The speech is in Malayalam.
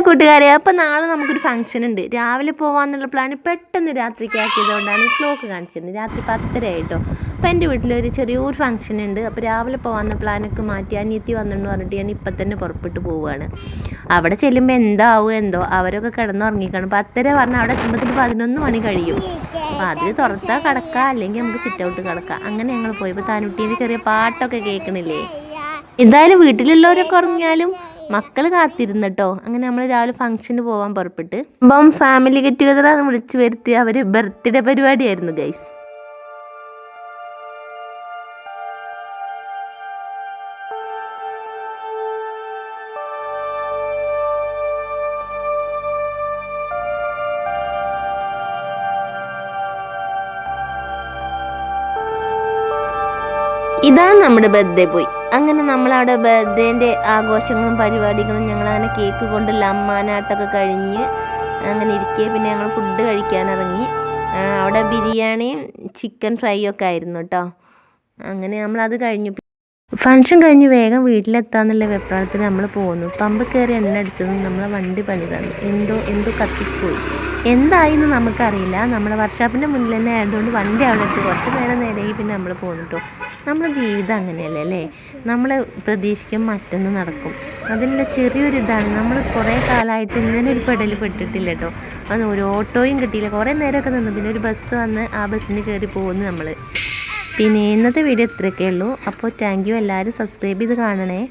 കൂട്ടുകാരെ, അപ്പോൾ നാളെ നമുക്കൊരു ഫംഗ്ഷൻ ഉണ്ട്. രാവിലെ പോകാമെന്നുള്ള പ്ലാൻ പെട്ടെന്ന് രാത്രിക്ക് ആക്കിയതുകൊണ്ടാണ് ഈ ക്ലോക്ക് കാണിച്ചിരുന്നത്. രാത്രി 10:30 ആയിട്ടോ. അപ്പോൾ എൻ്റെ വീട്ടിലൊരു ചെറിയൊരു ഫംഗ്ഷൻ ഉണ്ട്. അപ്പോൾ രാവിലെ പോകാമെന്ന പ്ലാനൊക്കെ മാറ്റി അനിയത്തി വന്നെന്ന് പറഞ്ഞിട്ട് ഞാൻ ഇപ്പം തന്നെ പുറപ്പെട്ട് പോവുകയാണ്. അവിടെ ചെല്ലുമ്പോൾ എന്താവും എന്തോ, അവരൊക്കെ കിടന്നുറങ്ങിക്കാണ്. 10:30 പറഞ്ഞാൽ അവിടെ എത്തുമ്പോഴത്തേക്ക് 11 മണി കഴിയും. അപ്പോൾ അതിൽ തുറത്താൽ കിടക്കുക, അല്ലെങ്കിൽ നമുക്ക് സിറ്റ് ഔട്ട് കിടക്കാം. അങ്ങനെ ഞങ്ങൾ പോയി. ഇപ്പോൾ താനുട്ടീൻ്റെ ചെറിയ പാട്ടൊക്കെ കേൾക്കണില്ലേ. എന്തായാലും വീട്ടിലുള്ളവരൊക്കെ ഉറങ്ങിയാലും മക്കൾ കാത്തിരുന്നിട്ടോ. അങ്ങനെ നമ്മൾ രാവിലെ ഫംഗ്ഷന് പോകാൻ പുറപ്പെട്ട് അപ്പം ഫാമിലി ഗെറ്റ് ടുഗദറാണ് വിളിച്ച് വരുത്തി. അവർ ബർത്ത്ഡേ പരിപാടിയായിരുന്നു ഗൈസ്. ഇതാണ് നമ്മുടെ ബർത്ത്ഡേ പോയി. അങ്ങനെ നമ്മളവിടെ ബർത്ത്ഡേൻ്റെ ആഘോഷങ്ങളും പരിപാടികളും ഞങ്ങളങ്ങനെ കേക്ക് കൊണ്ടുള്ള അമ്മാനാട്ടൊക്കെ കഴിഞ്ഞ് അങ്ങനെ ഇരിക്കുക. പിന്നെ ഞങ്ങൾ ഫുഡ് കഴിക്കാനിറങ്ങി. അവിടെ ബിരിയാണിയും ചിക്കൻ ഫ്രൈയും ഒക്കെ ആയിരുന്നു കേട്ടോ. അങ്ങനെ നമ്മളത് കഴിഞ്ഞു. ഫംഗ്ഷൻ കഴിഞ്ഞ് വേഗം വീട്ടിലെത്താന്നുള്ള വെപ്രാളത്തിൽ നമ്മൾ പോകുന്നു. പമ്പ് കയറി എണ്ണ അടിച്ചതും നമ്മളെ വണ്ടി പണി തന്നു. എന്തോ കത്തിപ്പോയി. എന്തായിന്ന് നമുക്കറിയില്ല. നമ്മളെ വർക്ക്ഷോപ്പിൻ്റെ മുന്നിൽ തന്നെ ആയതുകൊണ്ട് വണ്ടി അവിടെ എത്തി. കുറച്ച് നേരം നേരമായി പിന്നെ നമ്മൾ പോകുന്നു കേട്ടോ. നമ്മുടെ ജീവിതം അങ്ങനെയല്ലേ അല്ലേ. നമ്മൾ പ്രതീക്ഷിക്കും മറ്റൊന്ന് നടക്കും. അതിനുള്ള ചെറിയൊരു ഇതാണ്. നമ്മൾ കുറേ കാലമായിട്ട് ഇങ്ങനെ ഒരു പെടൽ പെട്ടിട്ടില്ല കേട്ടോ. അത് ഒരു ഓട്ടോയും കിട്ടിയില്ല. കുറേ നേരമൊക്കെ നിന്നു. പിന്നെ ഒരു ബസ് വന്ന് ആ ബസ്സിന് കയറി പോകുന്നു നമ്മൾ. പിന്നെ ഇന്നത്തെ വീഡിയോ ഇത്രയൊക്കെ ഉള്ളൂ. അപ്പോൾ താങ്ക് യു. എല്ലാവരും സബ്സ്ക്രൈബ് ചെയ്ത് കാണണേ.